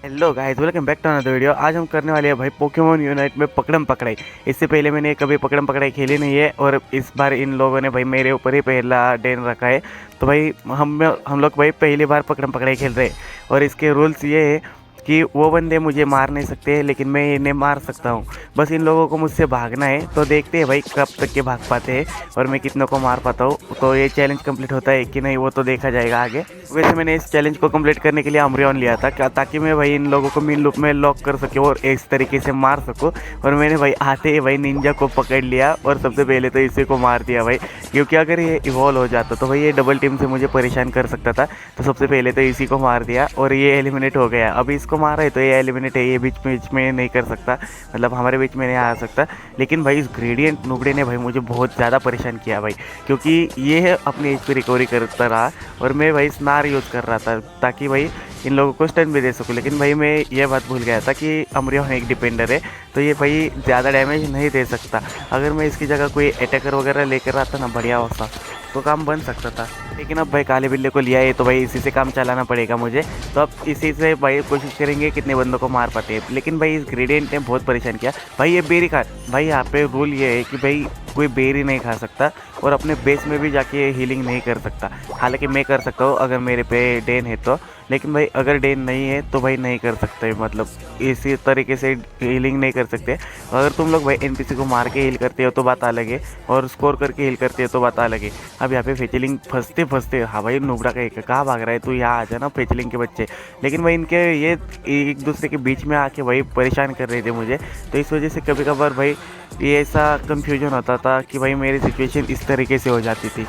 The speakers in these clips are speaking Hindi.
Hello guys, welcome back to another video. आज हम करने वाले हैं भाई पोकेमोन यूनाइट में पकड़म पकड़ाई। इससे पहले मैंने कभी पकड़म पकड़ाई खेली नहीं है और इस बार इन लोगों ने भाई मेरे ऊपर ही पहला डेन रखा है। तो भाई हम लोग भाई पहली बार पकड़म पकड़ाई खेल रहे हैं और इसके रूल्स ये है कि वो बंदे मुझे मार नहीं सकते लेकिन मैं इन्हें मार सकता हूँ। बस इन लोगों को मुझसे भागना है, तो देखते हैं भाई कब तक के भाग पाते हैं और मैं कितनों को मार पाता हूँ। तो ये चैलेंज कंप्लीट होता है कि नहीं वो तो देखा जाएगा आगे। वैसे मैंने इस चैलेंज को कंप्लीट करने के लिए अमरियन लिया था ताकि मैं भाई इन लोगों को मिन लूप में लॉक कर सकूँ और इस तरीके से मार सकूँ। और मैंने भाई आते ही भाई निंजा को पकड़ लिया और सबसे पहले तो इसी को मार दिया भाई, क्योंकि अगर ये इवॉल्व हो जाता तो भाई ये डबल टीम से मुझे परेशान कर सकता था। तो सबसे पहले तो इसी को मार दिया और ये एलिमिनेट हो गया। अभी इसको मारा है तो ये एलिमिनेट है, ये बीच में नहीं कर सकता, मतलब हमारे बीच में नहीं आ सकता। लेकिन भाई इस ग्रेडियंट नुबड़े ने भाई मुझे बहुत ज़्यादा परेशान किया भाई, क्योंकि ये अपने एच पी रिकवरी करता रहा और मैं भाई स्नार यूज़ कर रहा था ताकि भाई इन लोगों को स्टन भी दे सकूँ। लेकिन भाई मैं ये बात भूल गया था कि अमरियन एक डिपेंडर है, तो ये भाई ज़्यादा डैमेज नहीं दे सकता। अगर मैं इसकी जगह कोई अटैकर वगैरह लेकर आता ना बढ़िया होता तो काम बन सकता था। लेकिन अब भाई काले बिल्ले को लिया है तो भाई इसी से काम चलाना पड़ेगा मुझे। तो अब इसी से भाई कोशिश करेंगे कितने बंदों को मार पाते हैं। लेकिन भाई इस ग्रेडियंट ने बहुत परेशान किया भाई। ये बेरी खा भाई, यहाँ पे रूल ये है कि भाई कोई बेरी नहीं खा सकता और अपने बेस में भी जाके हीलिंग नहीं कर सकता। हालांकि मैं कर सकता हूँ अगर मेरे पे डेन है तो, लेकिन भाई अगर डेन नहीं है तो भाई नहीं कर सकते, मतलब इसी तरीके से हीलिंग नहीं कर सकते। अगर तुम लोग भाई एनपीसी को मार के हील करते हो तो बात अलग है और स्कोर करके हील करते हो तो बात अलग है। अब यहाँ पे फेचलिंग फंसते फंसते, हाँ भाई नुबड़ा का एक कहाँ भाग रहा है तू, यहाँ आ जाना फेचलिंग के बच्चे। लेकिन भाई इनके ये एक दूसरे के बीच में आके भाई परेशान कर रहे थे मुझे, तो इस वजह से कभी कभार भाई ये ऐसा कंफ्यूजन होता था कि भाई मेरी सिचुएशन इस तरीके से हो जाती थी।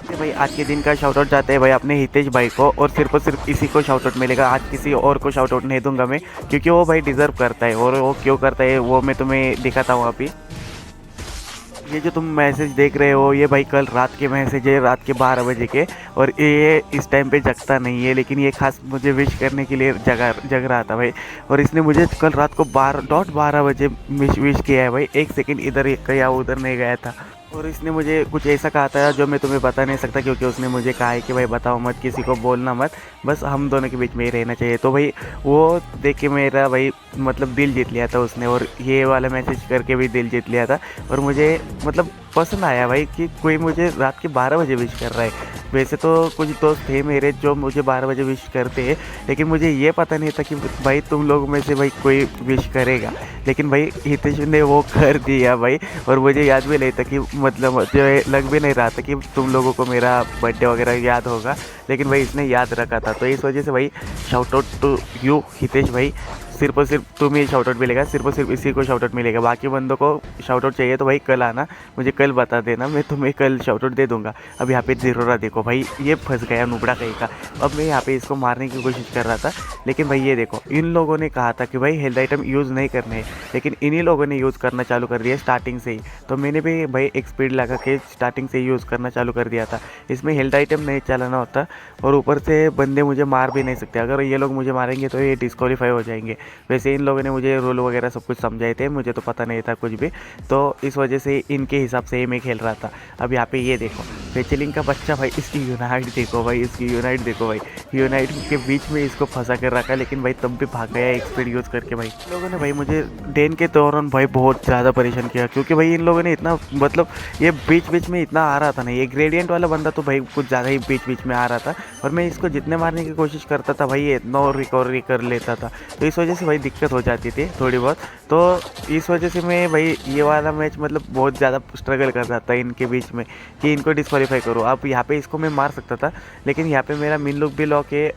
भाई आज के दिन का शाउट आउट जाता है भाई अपने हितेश भाई को, और सिर्फ इसी को शाउट आउट मिलेगा। आज किसी और को शाउट आउट नहीं दूंगा मैं, क्योंकि वो भाई डिजर्व करता है और वो क्यों करता है वो मैं तुम्हें दिखाता हूँ अभी। ये जो तुम मैसेज देख रहे हो ये भाई कल रात के मैसेज है, रात के 12 बजे के, और ये इस टाइम पे जगता नहीं है, लेकिन ये खास मुझे विश करने के लिए जग रहा था भाई। और इसने मुझे कल रात को 12:12 बजे विश किया है भाई, एक सेकंड इधर या उधर नहीं गया था। और इसने मुझे कुछ ऐसा कहा था जो मैं तुम्हें बता नहीं सकता, क्योंकि उसने मुझे कहा है कि भाई बताओ मत, किसी को बोलना मत, बस हम दोनों के बीच में ही रहना चाहिए। तो भाई वो देख के मेरा भाई मतलब दिल जीत लिया था उसने, और ये वाला मैसेज करके भी दिल जीत लिया था। और मुझे मतलब पसंद आया भाई कि कोई मुझे रात के 12 बजे विश कर रहा है। वैसे तो कुछ दोस्त थे मेरे जो मुझे 12 बजे विश करते हैं, लेकिन मुझे ये पता नहीं था कि भाई तुम लोग में से भाई कोई विश करेगा। लेकिन भाई हितेश ने वो कर दिया भाई, और मुझे याद भी नहीं था कि मतलब मुझे लग भी नहीं रहा था कि तुम लोगों को मेरा बर्थडे वगैरह याद होगा, लेकिन भाई इसने याद रखा था। तो इस वजह से भाई shout out to you Hitesh भाई, सिर्फ और सिर्फ तुम्हें शाउट आउट मिलेगा, सिर्फ और सिर्फ इसी को शाउट आउट मिलेगा। बाकी बंदों को शाउट आउट चाहिए तो भाई कल आना, मुझे कल बता देना, मैं तुम्हें कल शाउट आउट दे दूंगा। अब यहाँ पे जीरोरा देखो भाई, ये फंस गया नुबड़ा कहीं का। अब मैं यहाँ पे इसको मारने की कोशिश कर रहा था, लेकिन भाई ये देखो इन लोगों ने कहा था कि भाई हेल्थ आइटम यूज़ नहीं करने हैं, लेकिन इन्हीं लोगों ने यूज़ करना चालू कर दिया स्टार्टिंग से ही। तो मैंने भी भाई एक स्पीड लगा के स्टार्टिंग से यूज़ करना चालू कर दिया था। इसमें हेल्थ आइटम नहीं चलाना होता, और ऊपर से बंदे मुझे मार भी नहीं सकते। अगर ये लोग मुझे मारेंगे तो ये डिस्क्वालीफाई हो जाएंगे। वैसे इन लोगों ने मुझे रूल वगैरह सब कुछ समझाए थे, मुझे तो पता नहीं था कुछ भी, तो इस वजह से इनके हिसाब से ही मैं खेल रहा था। अब यहाँ पे ये देखो फेचलिंग का बच्चा भाई, इसकी यूनाइट देखो भाई, इसकी यूनाइट देखो भाई, यूनाइट के बीच में इसको फंसा कर रखा, लेकिन भाई तब भी भाग गया एक स्पीड यूज़ करके। भाई इन लोगों ने भाई मुझे डेन के दौरान भाई बहुत ज़्यादा परेशान किया, क्योंकि भाई इन लोगों ने इतना मतलब ये बीच में इतना आ रहा था ना, ये ग्रेडियंट वाला बंदा तो भाई कुछ ज़्यादा ही बीच में आ रहा था, और मैं इसको जितने मारने की कोशिश करता था भाई ये इतना रिकवरी कर लेता था। तो इस वजह से भाई दिक्कत हो जाती थी थोड़ी बहुत। तो इस वजह से मैं भाई ये वाला मैच मतलब बहुत ज़्यादा स्ट्रगल कर रहा था इनके बीच में कि इनको डिस्क्वालीफाई करो। अब यहाँ पे इसको मैं मार सकता था, लेकिन यहाँ पे मेरा मिन लुक भी लॉक है,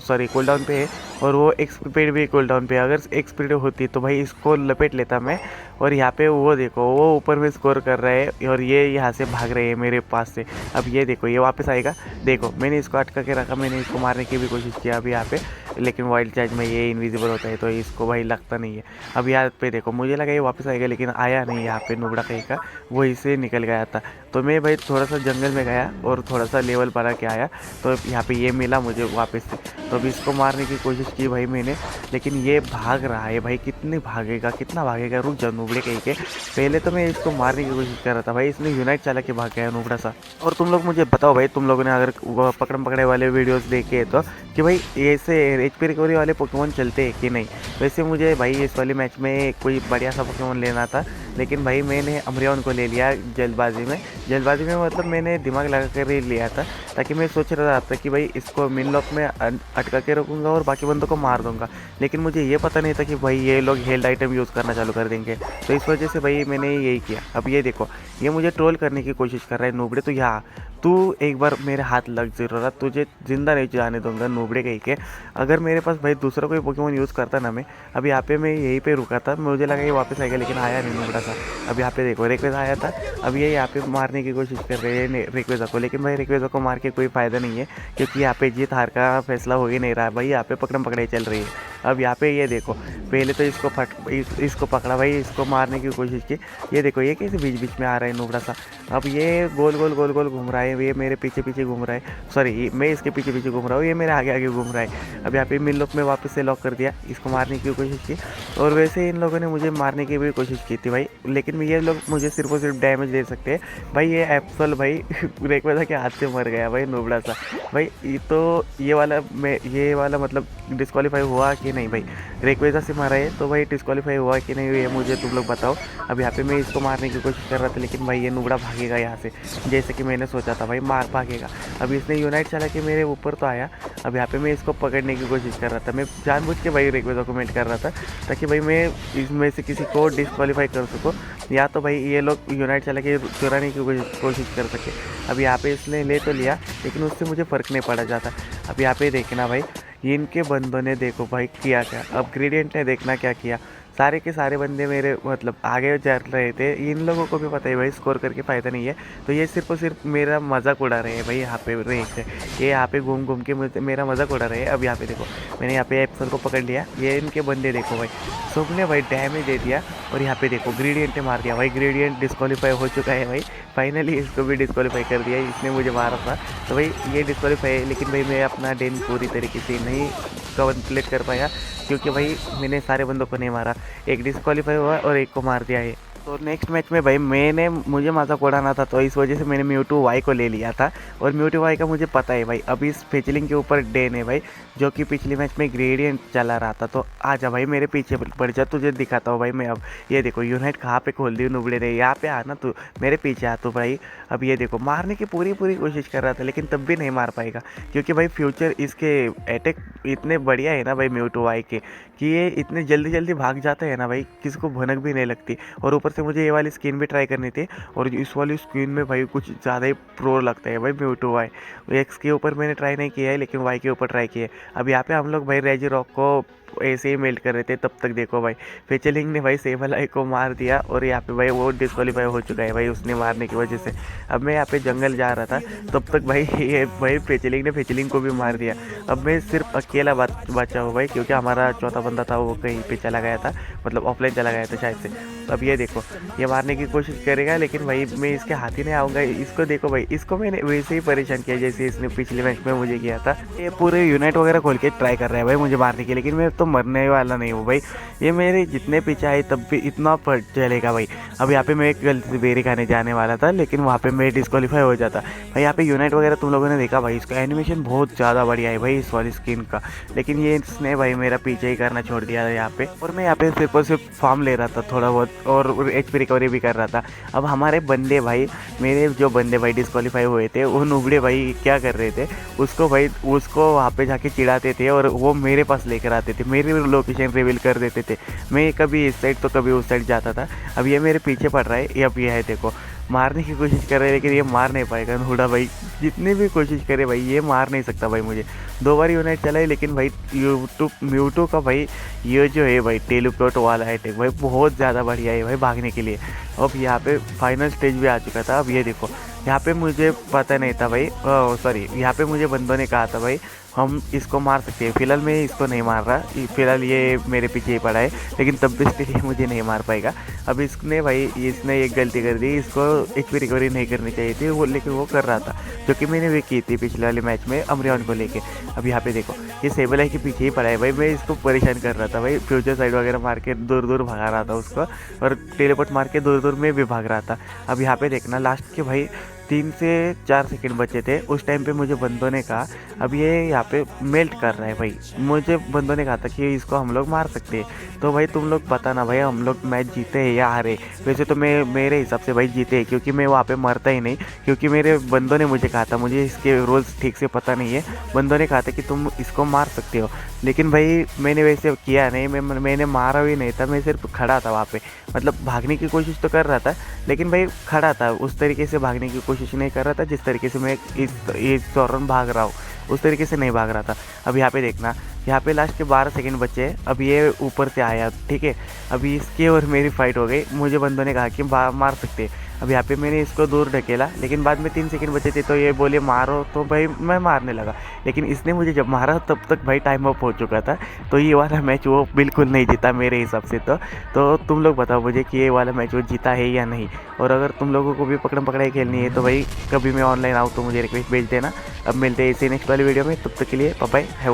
सॉरी कूल डाउन पे है, और वो एक स्पीड भी कूल डाउन पे। अगर एक स्पीड होती तो भाई इसको लपेट लेता मैं। और यहाँ पे वो देखो वो ऊपर में स्कोर कर रहा है और ये यहाँ से भाग रहे हैं मेरे पास से। अब ये देखो ये वापस आएगा, देखो मैंने इसको अटका के रखा, मैंने इसको मारने की भी कोशिश किया अभी यहाँ पे, लेकिन वाइल्ड चार्ज में ये इनविजिबल होता है, तो इसको भाई लगता नहीं है। अब यहाँ पे देखो मुझे लगा ये वापस आएगा, लेकिन आया नहीं यहाँ पे नुबड़ा कहीं का, वो इसे निकल गया था। तो मैं भाई थोड़ा सा जंगल में गया और थोड़ा सा लेवल बढ़ा के आया, तो यहाँ पे ये मिला मुझे वापस से। तो अभी इसको मारने की कोशिश की भाई मैंने, लेकिन ये भाग रहा है भाई। कितनी भागेगा, कितना भागेगा, रुक जा नुबड़े कहीं के। पहले तो मैं इसको मारने की कोशिश कर रहा था भाई, इसने यूनाइट चला के भाग गया नुबड़ा सा। और तुम लोग मुझे बताओ भाई, तुम लोगों ने अगर पकड़म पकड़े वाले वीडियोस देखे तो, कि भाई ऐसे एचपी रिकवरी वाले पोकेमोन चलते हैं कि नहीं। वैसे मुझे भाई इस वाले मैच में कोई बढ़िया सा पोकेमोन लेना था, लेकिन भाई मैंने अमरियन को ले लिया जल्दबाजी में मतलब मैंने दिमाग लगा कर ही लिया था, ताकि मैं सोच रहा था कि भाई इसको मिन लॉक में अटका के रखूँगा और बाकी बंदों को मार दूंगा। लेकिन मुझे ये पता नहीं था कि भाई ये लोग हेल्थ आइटम यूज़ करना चालू कर देंगे, तो इस वजह से भाई मैंने यही किया। अब ये देखो, ये मुझे ट्रोल करने की कोशिश कर रहा है नुबड़े। तो यहाँ तू एक बार मेरे हाथ लग जरूर, तुझे जिंदा नहीं जाने दूंगा नुबड़े कहीं के। अगर मेरे पास भाई दूसरा कोई पोकेमोन यूज़ करता ना, मैं अभी यहाँ पे मैं यहीं पे रुका था, मुझे लगा ये वापस आएगा, लेकिन आया नहीं नुबड़ा सा। अब यहाँ पे देखो रेक्वेजा आया था, अब ये यहाँ पे मारने की कोशिश कर रहे हैं रेक्वेजा को, लेकिन भाई रेक्वेजा को मार के कोई फ़ायदा नहीं है, क्योंकि यहाँ पे जीत हार का फैसला हो ही नहीं रहा है भाई। यहाँ पे पकड़म पकड़ाई चल रही है। अब यहाँ पे ये देखो, पहले तो इसको पकड़ा भाई, इसको मारने की कोशिश की। ये देखो ये कैसे बीच बीच में आ रहा है नुबड़ा सा। अब ये गोल गोल घूम रहा है, ये मेरे पीछे पीछे घूम रहा है, सॉरी मैं इसके पीछे पीछे घूम रहा हूँ, ये मेरे आगे आगे घूम रहा है। अब यहाँ पे मिन लॉक में वापस से लॉक कर दिया, इसको मारने की कोशिश की। और वैसे इन लोगों ने मुझे मारने की भी कोशिश की थी भाई, लेकिन ये लोग मुझे सिर्फ और सिर्फ डैमेज दे सकते हैं भाई। ये एप्सल भाई रेक्वेजा के हाथ से मर गया भाई नुबड़ा सा भाई। ये वाला मतलब डिस्क्वालीफाई हुआ कि नहीं भाई, रेक्वेजा से मारा है तो भाई डिस्क्वालीफाई हुआ कि नहीं ये मुझे तुम लोग बताओ। अब यहाँ पे मैं इसको मारने की कोशिश कर रहा था, लेकिन भाई ये नुबड़ा भागेगा यहाँ से, जैसे कि मैंने सोचा था भाई भागेगा। अब इसने यूनाइट चला के मेरे ऊपर तो आया। अब यहाँ पे मैं इसको पकड़ने की कोशिश कर रहा था, मैं जानबूझ के भाई रेक्वेजा को कमेंट कर रहा था, ताकि भाई मैं इसमें से किसी को डिस्क्वालीफाई कर सकूँ, या तो भाई ये लोग यूनाइट चला के चुराने की कोशिश कर सके। अब यहाँ पे इसने ले तो लिया, लेकिन उससे मुझे फ़र्क नहीं पड़ा जाता। अब यहाँ पे देखना भाई, इनके बंदों ने देखो भाई किया क्या। अब ग्रेडियंट ने देखना क्या किया, सारे के सारे बंदे मेरे मतलब आगे चल रहे थे। इन लोगों को भी पता है भाई स्कोर करके फ़ायदा नहीं है, तो ये सिर्फ और सिर्फ मेरा मजाक उड़ा रहे हैं भाई। यहाँ पे रेस है, ये यहाँ पे घूम घूम के मेरा मजाक उड़ा रहे हैं। अब यहाँ पे देखो, मैंने यहाँ पे एप्सल को पकड़ लिया, ये इनके बंदे देखो भाई सबने भाई डैमेज दे दिया। और यहाँ पे देखो ग्रेडियंट ने मार दिया भाई, ग्रेडियंट डिस्क्वालीफाई हो चुका है भाई। फाइनली इसको भी डिस्क्वालीफाई कर दिया, इसने मुझे मारा था तो भाई ये डिस्क्वालीफाई है। लेकिन भाई मैं अपना डेन पूरी तरीके से नहीं कंप्लीट कर पाया, क्योंकि भाई मैंने सारे बंदों को नहीं मारा, एक डिस्क्वालीफाई हुआ और एक को मार दिया है। तो नेक्स्ट मैच में भाई मुझे मजाक उड़ाना था, तो इस वजह से मैंने म्यूटू वाई को ले लिया था। और म्यूटू वाई का मुझे पता है भाई, अभी इस फेचलिंग के ऊपर डेन है भाई, जो कि पिछले मैच में ग्रेडियंट चला रहा था। तो आजा भाई मेरे पीछे पड़ जा, तुझे दिखाता हूँ भाई मैं। अब ये देखो यूनाइट कहाँ पे खोल दी नुबड़े ने, यहाँ पे आना तू, मेरे पीछे आ तू भाई। अब ये देखो मारने की पूरी कोशिश कर रहा था, लेकिन तब भी नहीं मार पाएगा, क्योंकि भाई फ्यूचर इसके अटैक इतने बढ़िया है ना भाई म्यूटू वाई के, कि ये इतने जल्दी भाग जाते हैं ना भाई, किसी को भनक भी नहीं लगती। और ऊपर से मुझे ये वाली स्किन भी ट्राई करनी थी, और इस वाली स्किन में भाई कुछ ज़्यादा ही प्रो लगता है भाई म्यूटू वाई। एक्स के ऊपर मैंने ट्राई नहीं किया है, लेकिन वाई के ऊपर ट्राई किया है। अब यहाँ पे हम लोग भाई रेजिरॉक को ऐसे ही मेल्ट कर रहे थे, तब तक देखो भाई फेचलिंग ने भाई सेबलाई को मार दिया, और यहाँ पे भाई वो डिस्क्वालीफाई हो चुका है भाई उसने मारने की वजह से। अब मैं यहाँ पे जंगल जा रहा था, तब तक भाई ये भाई फेचलिंग ने फेचलिंग को भी मार दिया। अब मैं सिर्फ अकेला बचा हूँ भाई, क्योंकि हमारा चौथा बंदा था वो कहीं पे चला गया था, मतलब ऑफलाइन चला गया था शायद से। अब ये देखो ये मारने की कोशिश करेगा, लेकिन भाई मैं इसके हाथ ही नहीं आऊँगा। इसको देखो भाई, इसको मैंने वैसे ही परेशान किया जैसे इसने पिछले मैच में मुझे किया था। ये पूरे यूनाइट वगैरह खोल के ट्राई कर रहा है भाई मुझे मारने की, लेकिन मैं तो मरने वाला नहीं हूँ भाई। ये मेरे जितने पीछे आए तब भी इतना पड़ चलेगा भाई। अब यहाँ पे मैं एक गलती से बेरी खाने जाने वाला था, लेकिन वहाँ पे मैं डिस्क्वालीफाई हो जाता भाई। यहाँ पे यूनाइट वगैरह तुम लोगों ने देखा भाई, इसका एनिमेशन बहुत ज़्यादा बढ़िया है भाई इस वाली स्किन का, लेकिन ये इसने भाई मेरा पीछे ही करना छोड़ दिया यहाँ पे। और मैं यहाँ पे सिर्फ और सिर्फ फार्म ले रहा था थोड़ा बहुत, और एचपी रिकवरी भी कर रहा था। अब हमारे बंदे भाई, मेरे जो बंदे भाई डिस्क्वालीफाई हुए थे, वो नुबड़े भाई क्या कर रहे थे, उसको वहाँ पे जाके चिढ़ाते थे, और वो मेरे पास लेकर आते थे, मेरी लोकेशन रिवील कर देते थे। मैं कभी इस साइड तो कभी उस साइड जाता था। अब ये मेरे पीछे पड़ रहा है, अब ये है देखो मारने की कोशिश कर रहे हैं, लेकिन ये मार नहीं पाएगा नुबड़ा भाई, जितनी भी कोशिश करे भाई ये मार नहीं सकता भाई मुझे। 2 बार यूनाइट चला है, लेकिन भाई म्यूटू का भाई ये जो है भाई टेलीपोर्ट वाला अटैक भाई बहुत ज़्यादा बढ़िया है भाई भागने के लिए। अब यहाँ पे फाइनल स्टेज भी आ चुका था। अब ये देखो यहाँ पे मुझे पता नहीं था भाई, सॉरी यहाँ पे मुझे बंदों ने कहा था भाई हम इसको मार सकते हैं। फिलहाल मैं इसको नहीं मार रहा, फिलहाल ये मेरे पीछे ही पड़ा है, लेकिन तब भी स्टिल ये मुझे नहीं मार पाएगा। अब इसने एक गलती कर दी, इसको एचपी रिकवरी नहीं करनी चाहिए थी वो, लेकिन वो कर रहा था, जो कि मैंने भी की थी पिछले वाले मैच में अमरियन को लेके। अब यहाँ पे देखो ये सेबल है कि पीछे ही पड़ा है भाई, मैं इसको परेशान कर रहा था भाई, फ्यूचर साइड वगैरह मार के दूर दूर भगा रहा था उसको, और टेलीपोर्ट मार के दूर दूर में भी भाग रहा था। अब यहाँ पे देखना लास्ट के भाई 3 से 4 सेकंड बचे थे, उस टाइम पे मुझे बंदों ने कहा अब ये यहाँ पे मेल्ट कर रहा है भाई, मुझे बंदों ने कहा था कि इसको हम लोग मार सकते हैं। तो भाई तुम लोग पता ना भाई हम लोग मैच जीते हैं या हारे। वैसे तो मैं मेरे हिसाब से भाई जीते हैं, क्योंकि मैं वहाँ पे मरता ही नहीं, क्योंकि मेरे बंदों ने मुझे कहा था, मुझे इसके रूल्स ठीक से पता नहीं है, बंदों ने कहा था कि तुम इसको मार सकते हो, लेकिन भाई मैंने वैसे किया नहीं, मैंने मारा भी नहीं था, मैं सिर्फ खड़ा था वहाँ पे, मतलब भागने की कोशिश तो कर रहा था, लेकिन भाई खड़ा था, उस तरीके से भागने की कोशिश नहीं कर रहा था जिस तरीके से मैं इस दौरान भाग रहा हूँ, उस तरीके से नहीं भाग रहा था। अब यहाँ पे देखना, यहाँ पे लास्ट के 12 सेकंड बचे, अब ये ऊपर से आया, ठीक है, अभी इसकी और मेरी फाइट हो गई, मुझे बंदों ने कहा कि मार सकते। अब यहाँ पे मैंने इसको दूर ढकेला, लेकिन बाद में 3 सेकंड बचे थे तो ये बोले मारो, तो भाई मैं मारने लगा, लेकिन इसने मुझे जब मारा तब तक भाई टाइम अप हो चुका था। तो ये वाला मैच वो बिल्कुल नहीं जीता मेरे हिसाब से। तो तुम लोग बताओ मुझे कि ये वाला मैच वो जीता है या नहीं, और अगर तुम लोगों को भी पकड़म पकड़ाई खेलनी है तो भाई कभी मैं ऑनलाइन आऊँ तो मुझे रिक्वेस्ट भेज देना। अब मिलते हैं इसी नेक्स्ट वाली वीडियो में, तब तक के लिए bye bye, have a good.